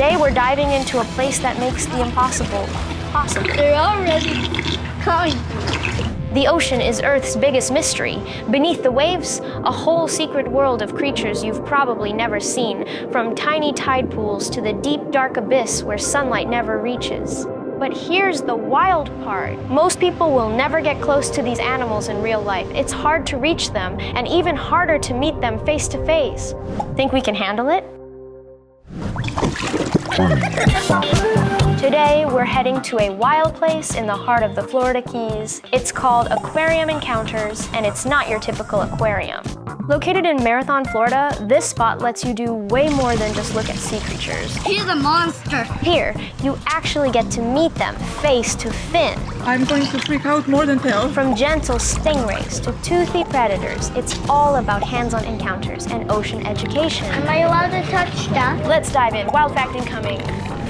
Today we're diving into a place that makes the impossible possible. They're already coming. The ocean is Earth's biggest mystery. Beneath the waves, a whole secret world of creatures you've probably never seen, from tiny tide pools to the deep dark abyss where sunlight never reaches. But here's the wild part. Most people will never get close to these animals in real life. It's hard to reach them, and even harder to meet them face to face. Think we can handle it? Today, we're heading to a wild place in the heart of the Florida Keys. It's called Aquarium Encounters, and it's not your typical aquarium. Located in Marathon, Florida, this spot lets you do way more than just look at sea creatures. He's a monster. Here, you actually get to meet them face to fin. I'm going to freak out more than Theo. From gentle stingrays to toothy predators, it's all about hands-on encounters and ocean education. Am I allowed to touch that? Let's dive in. Wild fact incoming.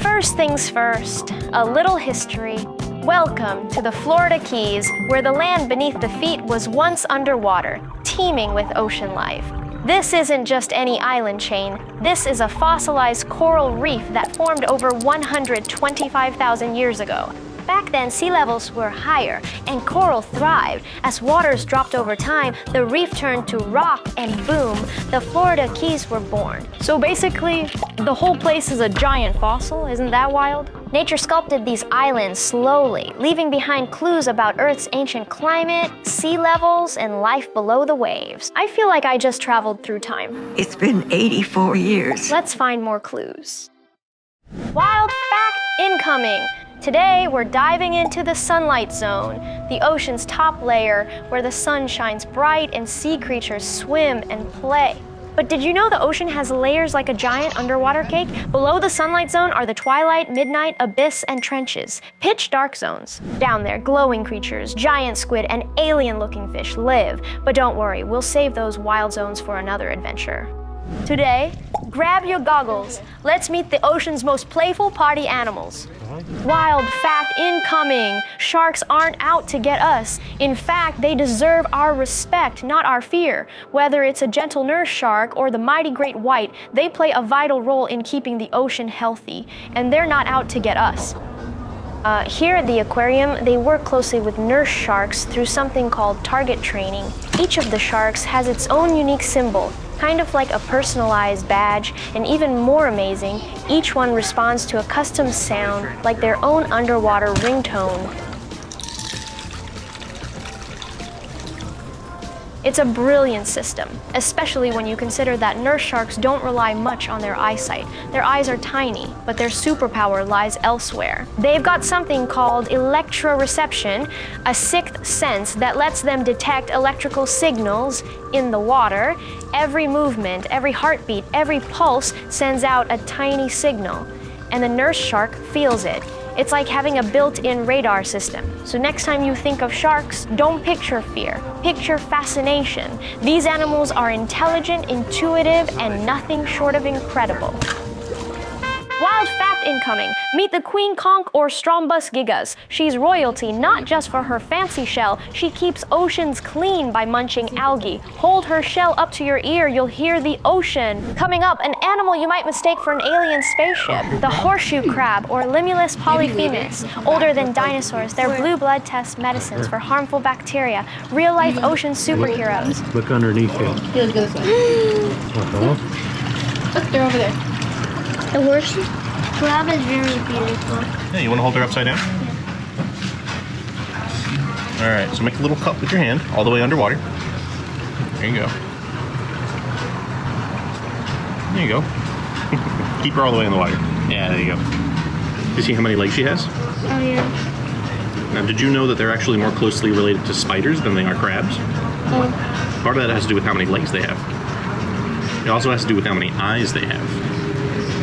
First things first, a little history. Welcome to the Florida Keys, where the land beneath the feet was once underwater, teeming with ocean life. This isn't just any island chain. This is a fossilized coral reef that formed over 125,000 years ago. Back then, sea levels were higher and coral thrived. As waters dropped over time, the reef turned to rock and boom, the Florida Keys were born. So basically, the whole place is a giant fossil, isn't that wild? Nature sculpted these islands slowly, leaving behind clues about Earth's ancient climate, sea levels, and life below the waves. I feel like I just traveled through time. It's been 84 years. Let's find more clues. Wild fact incoming! Today, we're diving into the sunlight zone, the ocean's top layer where the sun shines bright and sea creatures swim and play. But did you know the ocean has layers like a giant underwater cake? Below the sunlight zone are the twilight, midnight, abyss, and trenches, pitch dark zones. Down there, glowing creatures, giant squid, and alien-looking fish live. But don't worry, we'll save those wild zones for another adventure. Today, grab your goggles. Let's meet the ocean's most playful party animals. Wild fact incoming! Sharks aren't out to get us. In fact, they deserve our respect, not our fear. Whether it's a gentle nurse shark or the mighty great white, they play a vital role in keeping the ocean healthy, and they're not out to get us. Here at the aquarium, they work closely with nurse sharks through something called target training. Each of the sharks has its own unique symbol, kind of like a personalized badge, and even more amazing, each one responds to a custom sound, like their own underwater ringtone. It's a brilliant system, especially when you consider that nurse sharks don't rely much on their eyesight. Their eyes are tiny, but their superpower lies elsewhere. They've got something called electroreception, a sixth sense that lets them detect electrical signals in the water. Every movement, every heartbeat, every pulse sends out a tiny signal, and the nurse shark feels it. It's like having a built-in radar system. So next time you think of sharks, don't picture fear, picture fascination. These animals are intelligent, intuitive, and nothing short of incredible. Wild fact incoming. Meet the queen conch or Strombus gigas. She's royalty not just for her fancy shell. She keeps oceans clean by munching algae. Hold her shell up to your ear, you'll hear the ocean. Coming up, an animal you might mistake for an alien spaceship. The horseshoe crab or Limulus polyphemus. Older than dinosaurs, their blue blood test medicines for harmful bacteria. Real-life ocean superheroes. Look underneath you. He goes this way. Look, they're over there. The horseshoe crab is very beautiful. Yeah, you want to hold her upside down? Yeah. All right, so make a little cup with your hand all the way underwater. There you go. There you go. Keep her all the way in the water. Yeah, there you go. You see how many legs she has? Oh, yeah. Now, did you know that they're actually more closely related to spiders than they are crabs? Oh. Part of that has to do with how many legs they have. It also has to do with how many eyes they have.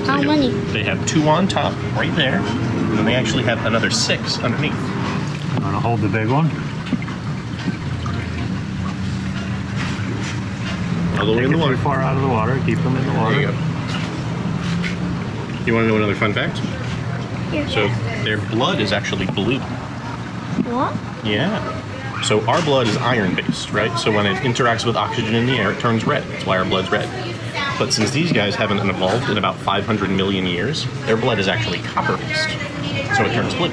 So How many? They have 2 on top, right there, and then they actually have another 6 underneath. You want to hold the big one? All the way in the water. Too far out of the water. Keep them in the water. There you go. You want to know another fun fact? Yeah. So their blood is actually blue. What? Yeah. So our blood is iron-based, right? So when it interacts with oxygen in the air, it turns red. That's why our blood's red. But since these guys haven't evolved in about 500 million years, their blood is actually copper-based, so it turns blue.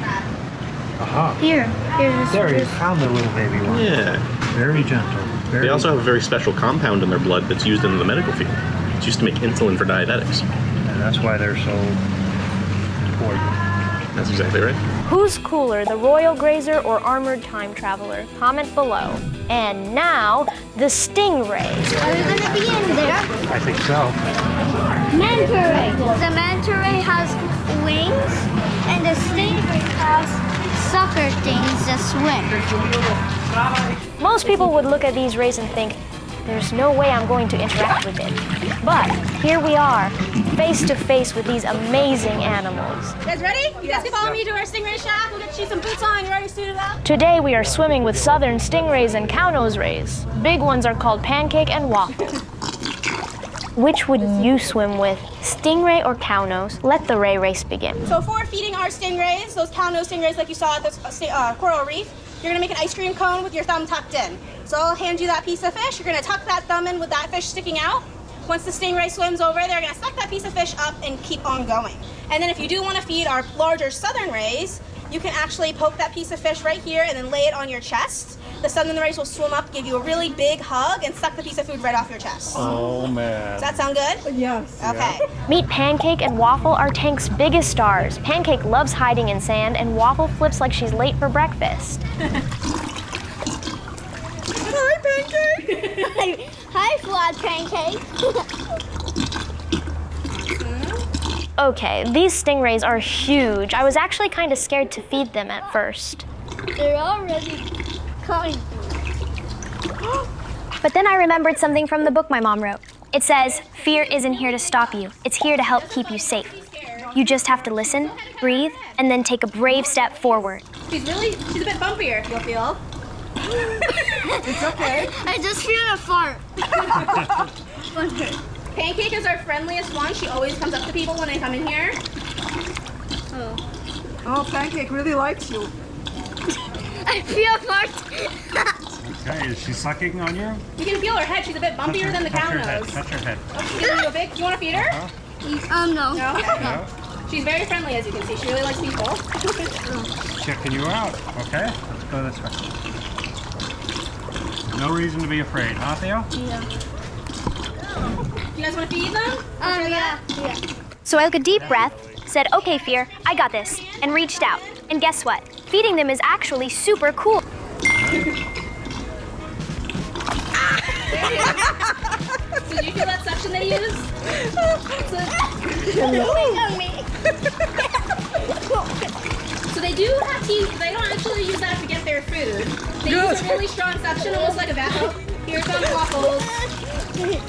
Aha. Here's There, you found the little baby one. Yeah. Very gentle. Very They also have a very special compound in their blood that's used in the medical field. It's used to make insulin for diabetics. And that's why they're so important. That's exactly right. Who's cooler, the royal grazer or armored time traveler? Comment below. And now, the Stingrays. Are we gonna be in there? I think so. Manta ray. The manta ray has wings, and the stingray has sucker things that swim. Most people would look at these rays and think, there's no way I'm going to interact with it. But here we are, face to face with these amazing animals. You guys ready? You guys can follow me to our stingray shack. We'll get you some boots on. You already suited up? Today we are swimming with southern stingrays and cownose rays. Big ones are called pancake and waffle. Which would you swim with, stingray or cownose? Let the ray race begin. So for feeding our stingrays, those cownose stingrays like you saw at the coral reef, you're gonna make an ice cream cone with your thumb tucked in. So I'll hand you that piece of fish. You're gonna tuck that thumb in with that fish sticking out. Once the stingray swims over, they're gonna suck that piece of fish up and keep on going. And then if you do wanna feed our larger southern rays, you can actually poke that piece of fish right here and then lay it on your chest. The southern rays will swim up, give you a really big hug, and suck the piece of food right off your chest. Oh, man. Does that sound good? Yes. Okay. Meet Pancake and Waffle, our tank's biggest stars. Pancake loves hiding in sand, and Waffle flips like she's late for breakfast. Hi, Pancake. Hi, Flat Pancake. Okay, these stingrays are huge. I was actually kind of scared to feed them at first. They're already coming. But then I remembered something from the book my mom wrote. It says, fear isn't here to stop you. It's here to help keep you safe. You just have to listen, breathe, and then take a brave step forward. She's a bit bumpier, you'll feel. It's okay. I just feel a fart. Pancake is our friendliest one. She always comes up to people when they come in here. Oh, Pancake really likes you. I feel a fart. Okay, is she sucking on you? You can feel her head. She's a bit bumpier than the Touch her cownose. head. Touch her head. She's giving you a big. Do you want to feed her? No. No. Okay. No? She's very friendly, as you can see. She really likes people. Checking you out. Okay, let's go this way. No reason to be afraid, huh, Theo? Yeah. You guys want to feed them? Yeah. So I took a deep breath, said, okay, Fear, I got this, and reached out. And guess what? Feeding them is actually super cool. So did you feel that suction they use? So they do have teeth. They don't actually use that to get their food. They use a really strong suction, almost like a vacuum. Here comes Waffles.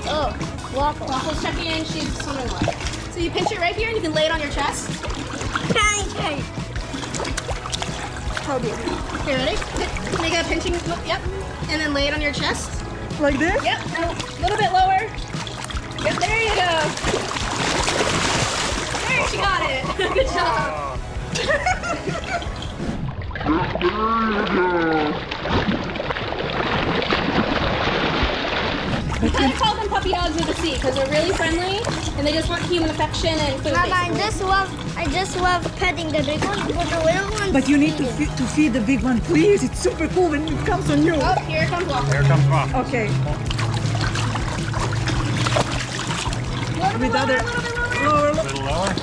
Oh, waffle. Waffles checking in. She's swimming away. So you pinch it right here, and you can lay it on your chest. Pancake. How do you? Here, ready? Make a pinching. Yep. And then lay it on your chest. Like this? Yep. No, a little bit lower. Yep. There you go. There, she got it. Good job. We kind of call them puppy dogs of the sea because they're really friendly and they just want human affection and food. Mama, basically. I just love petting the big one, but the little one. But you need to feed the big one, please. It's super cool when it comes on you. Oh, here comes Waffle. Here comes Waffle. Okay. A little bit lower, a little bit lower. Lower, A little lower.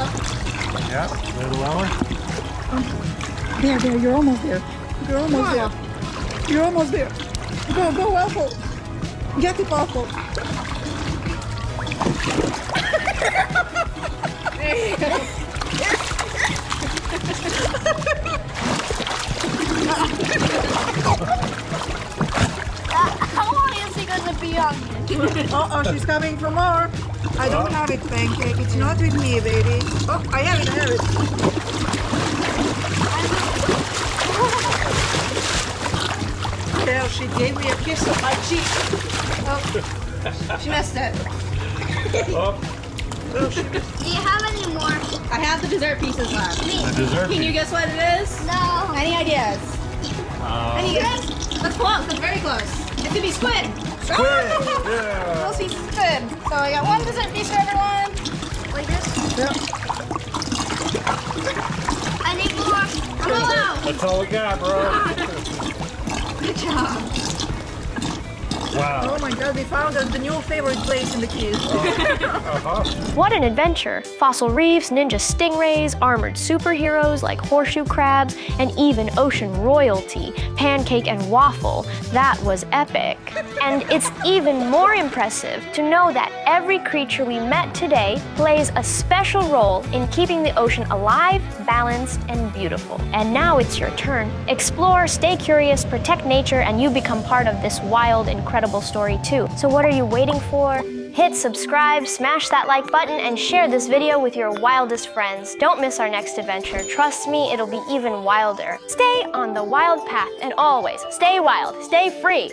Yeah, a little lower. There, you're almost there. You're almost there. You're almost there. Go, Waffle. Get it, Waffle. There you go. How long is he gonna be on me? Oh, she's coming for more. I don't have it, Pancake. It's not with me, baby. Oh, I have it. There, she gave me a kiss on my cheek. Oh, she messed it. Oh, Do you have any more? I have the dessert pieces left. the dessert. Can you guess what it is? No. Any ideas? Any guess? That's close. That's very close. It's gonna be squid. Squid! Yeah! Little piece of squid. So I got one dessert piece for everyone. Like this. Yeah. I need more. I'm all out. That's all we got, bro. Good job. Wow. Oh my God, we found the new favorite place in the kids. What an adventure! Fossil reefs, ninja stingrays, armored superheroes like horseshoe crabs, and even ocean royalty, pancake and waffle. That was epic. And it's even more impressive to know that every creature we met today plays a special role in keeping the ocean alive, balanced, and beautiful. And now it's your turn. Explore, stay curious, protect nature, and you become part of this wild, incredible story too. So what are you waiting for? Hit subscribe, smash that like button, and share this video with your wildest friends. Don't miss our next adventure. Trust me, it'll be even wilder. Stay on the wild path, and always stay wild, stay free.